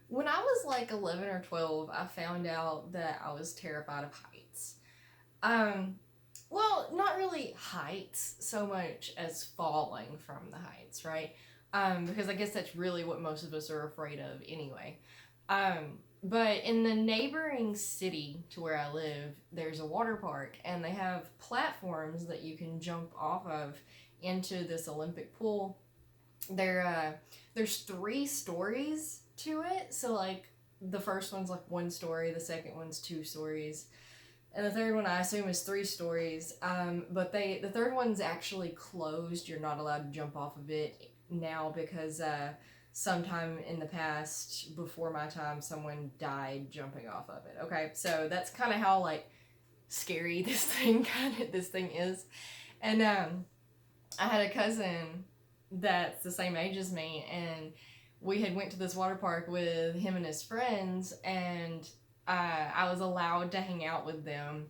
When I was like 11 or 12, I found out that I was terrified of heights. Um, well, not really heights so much as falling from the heights, right? Because I guess that's really what most of us are afraid of anyway. But in the neighboring city to where I live, there's a water park, and they have platforms that you can jump off of into this Olympic pool. There's 3 stories to it, so like the first one's like 1 story, the second one's 2 stories, and the third one I assume is 3 stories. But the third one's actually closed. You're not allowed to jump off of it now because sometime in the past, before my time, someone died jumping off of it. Okay, so that's kind of how like scary this thing is. And I had a cousin that's the same age as me, and we had went to this water park with him and his friends, and I was allowed to hang out with them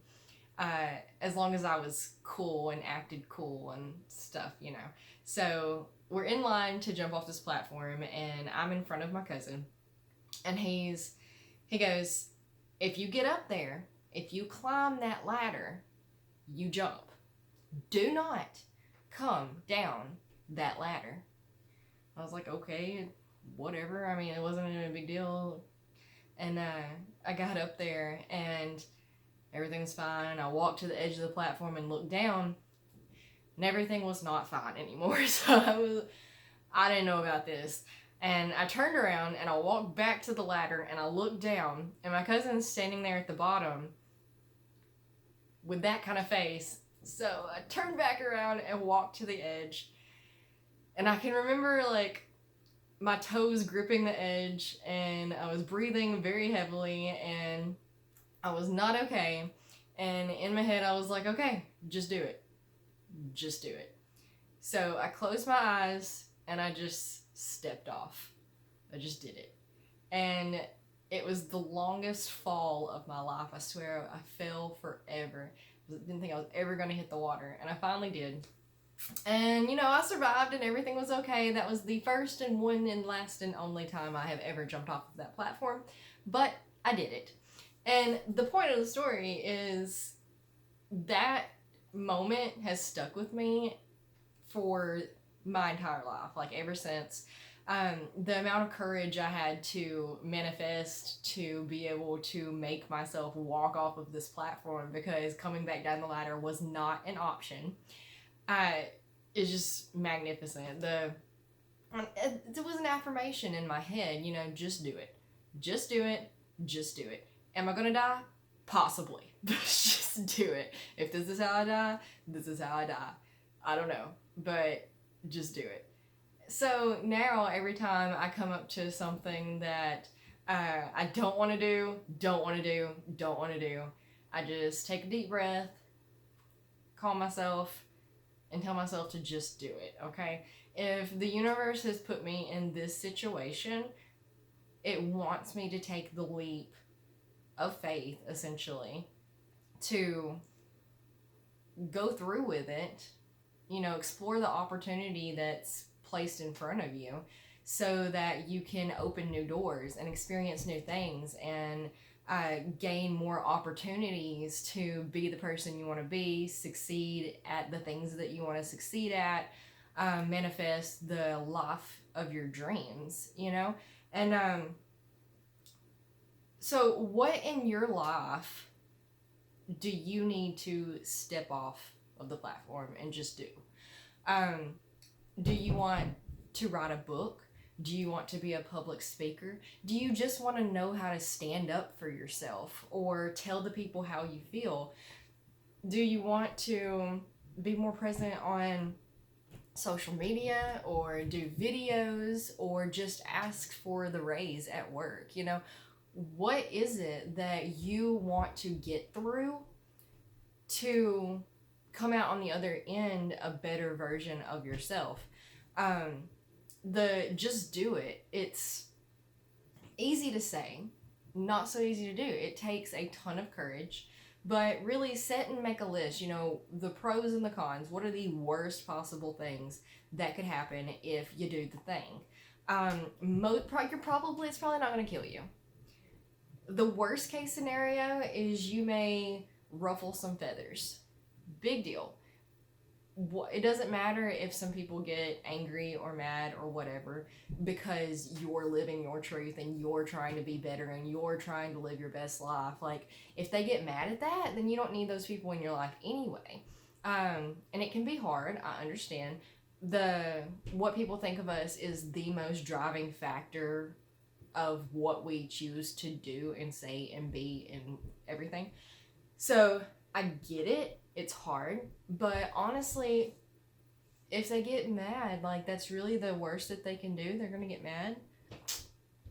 as long as I was cool and acted cool and stuff, you know. So we're in line to jump off this platform, and I'm in front of my cousin, and he goes, "If you get up there, if you climb that ladder, you jump. Do not come down that ladder." I was like, okay, whatever. I mean, it wasn't a big deal. And I got up there, and everything was fine. I walked to the edge of the platform and looked down, and everything was not fine anymore. So I didn't know about this. And I turned around and I walked back to the ladder and I looked down, and my cousin's standing there at the bottom with that kind of face. So I turned back around and walked to the edge. And I can remember like my toes gripping the edge, and I was breathing very heavily, and I was not okay. And in my head, I was like, okay, just do it. Just do it. So I closed my eyes and I just stepped off. I just did it. And it was the longest fall of my life. I swear I fell forever. I didn't think I was ever going to hit the water. And I finally did. And you know, I survived and everything was okay. That was the first and one and last and only time I have ever jumped off of that platform. But I did it. And the point of the story is that moment has stuck with me for my entire life, like ever since. The amount of courage I had to manifest to be able to make myself walk off of this platform, because coming back down the ladder was not an option. Is just magnificent. It was an affirmation in my head, you know, just do it. Just do it. Just do it. Am I gonna die? Possibly. Just do it. If this is how I die, this is how I die. I don't know, but just do it. So now every time I come up to something that I don't want to do, don't want to do, don't want to do, I just take a deep breath, calm myself, and tell myself to just do it, okay? If the universe has put me in this situation, it wants me to take the leap of faith, essentially, to go through with it, you know, explore the opportunity that's placed in front of you so that you can open new doors and experience new things and gain more opportunities to be the person you want to be, succeed at the things that you want to succeed at, manifest the life of your dreams, you know? And so, what in your life do you need to step off of the platform and just do? Um, do you want to write a book? Do you want to be a public speaker? Do you just want to know how to stand up for yourself or tell the people how you feel? Do you want to be more present on social media or do videos or just ask for the raise at work? You know, what is it that you want to get through to come out on the other end a better version of yourself? The just do it. It's easy to say, not so easy to do. It takes a ton of courage, but really set and make a list. You know, the pros and the cons. What are the worst possible things that could happen if you do the thing? It's probably not going to kill you. The worst case scenario is you may ruffle some feathers. Big deal. It doesn't matter if some people get angry or mad or whatever, because you're living your truth and you're trying to be better and you're trying to live your best life. Like, if they get mad at that, then you don't need those people in your life anyway. And it can be hard, I understand. What people think of us is the most driving factor of what we choose to do and say and be and everything. So I get it. It's hard. But honestly, if they get mad, like, that's really the worst that they can do. They're going to get mad.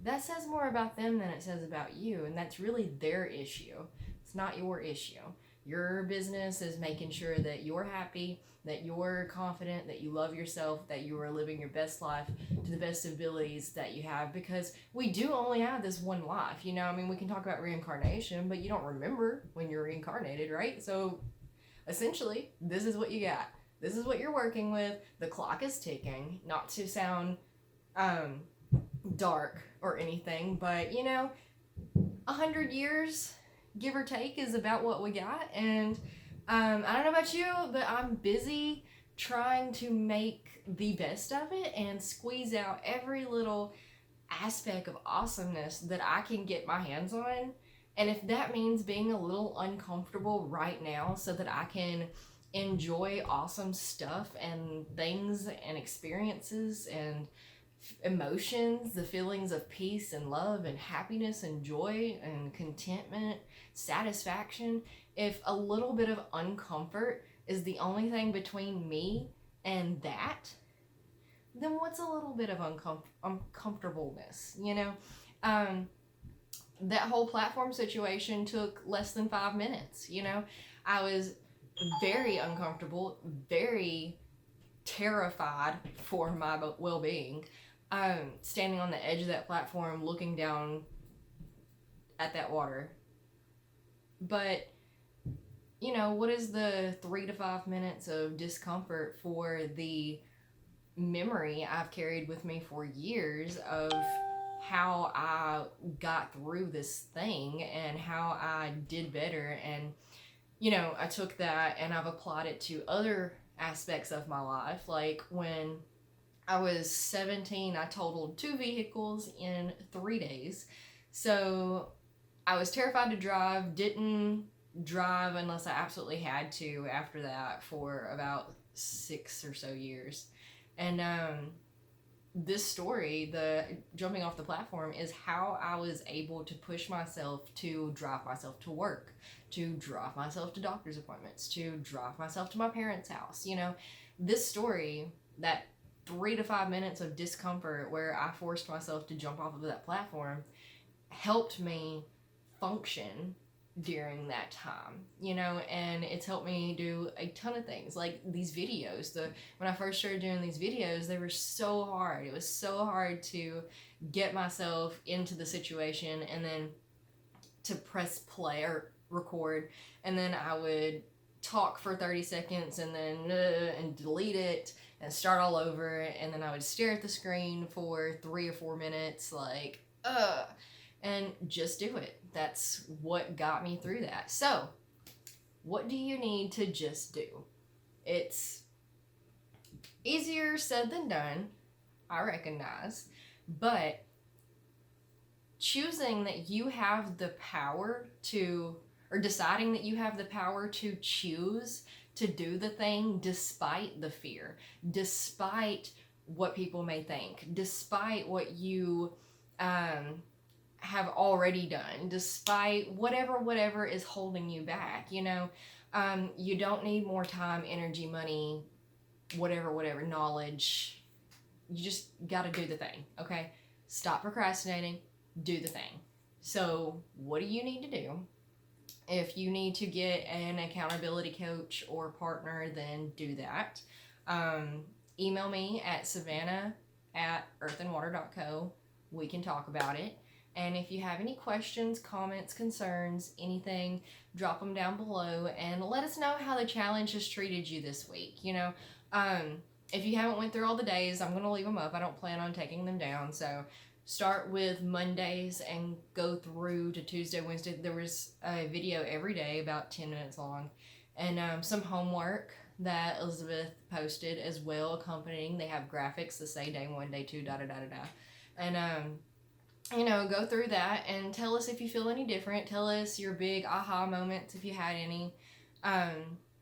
That says more about them than it says about you. And that's really their issue. It's not your issue. Your business is making sure that you're happy, that you're confident, that you love yourself, that you are living your best life to the best abilities that you have, because we do only have this one life. You know, I mean, we can talk about reincarnation, but you don't remember when you're reincarnated, right? So essentially, this is what you got. This is what you're working with. The clock is ticking, not to sound dark or anything, but, you know, 100 years, give or take, is about what we got. And I don't know about you, but I'm busy trying to make the best of it and squeeze out every little aspect of awesomeness that I can get my hands on. And if that means being a little uncomfortable right now so that I can enjoy awesome stuff and things and experiences and emotions, the feelings of peace and love and happiness and joy and contentment, satisfaction, if a little bit of uncomfort is the only thing between me and that, then what's a little bit of uncomfortableness, you know? That whole platform situation took less than 5 minutes, you know? I was very uncomfortable, very terrified for my well-being, standing on the edge of that platform looking down at that water. But, you know, what is the 3 to 5 minutes of discomfort for the memory I've carried with me for years of how I got through this thing and how I did better? And, you know, I took that and I've applied it to other aspects of my life. Like, when I was 17, I totaled 2 vehicles in 3 days. So I was terrified to drive, didn't drive unless I absolutely had to after that for about 6 or so years. And this story, the jumping off the platform, is how I was able to push myself to drive myself to work, to drive myself to doctor's appointments, to drive myself to my parents' house. You know, this story, that 3 to 5 minutes of discomfort where I forced myself to jump off of that platform, helped me function during that time, you know, and it's helped me do a ton of things. Like these videos, when I first started doing these videos, they were so hard. It was so hard to get myself into the situation and then to press play or record, and then I would talk for 30 seconds and then and delete it and start all over, and then I would stare at the screen for 3 or 4 minutes like and just do it. That's what got me through that. So, what do you need to just do? It's easier said than done, I recognize, but choosing that you have the power to, or deciding that you have the power to choose to do the thing despite the fear, despite what people may think, despite what you have already done, despite whatever is holding you back, you know. You don't need more time, energy, money, whatever, knowledge. You just gotta do the thing, okay? Stop procrastinating, do the thing. So what do you need to do? If you need to get an accountability coach or partner, then do that. Email me at savannah@earthandwater.co. We can talk about it. And if you have any questions, comments, concerns, anything, drop them down below and let us know how the challenge has treated you this week. You know, if you haven't went through all the days, I'm going to leave them up. I don't plan on taking them down. So start with Mondays and go through to Tuesday, Wednesday. There was a video every day about 10 minutes long, and some homework that Elizabeth posted as well accompanying. They have graphics that say day 1, day 2, da da da da da. And go through that and tell us if you feel any different. Tell us your big aha moments if you had any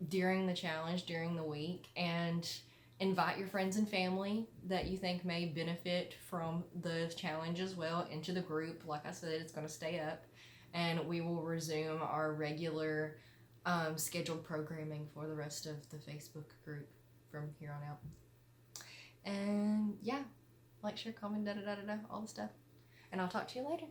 during the challenge, during the week, and invite your friends and family that you think may benefit from the challenge as well into the group. Like I said, it's going to stay up, and we will resume our regular scheduled programming for the rest of the Facebook group from here on out. And yeah, like, share, comment, all the stuff. And I'll talk to you later.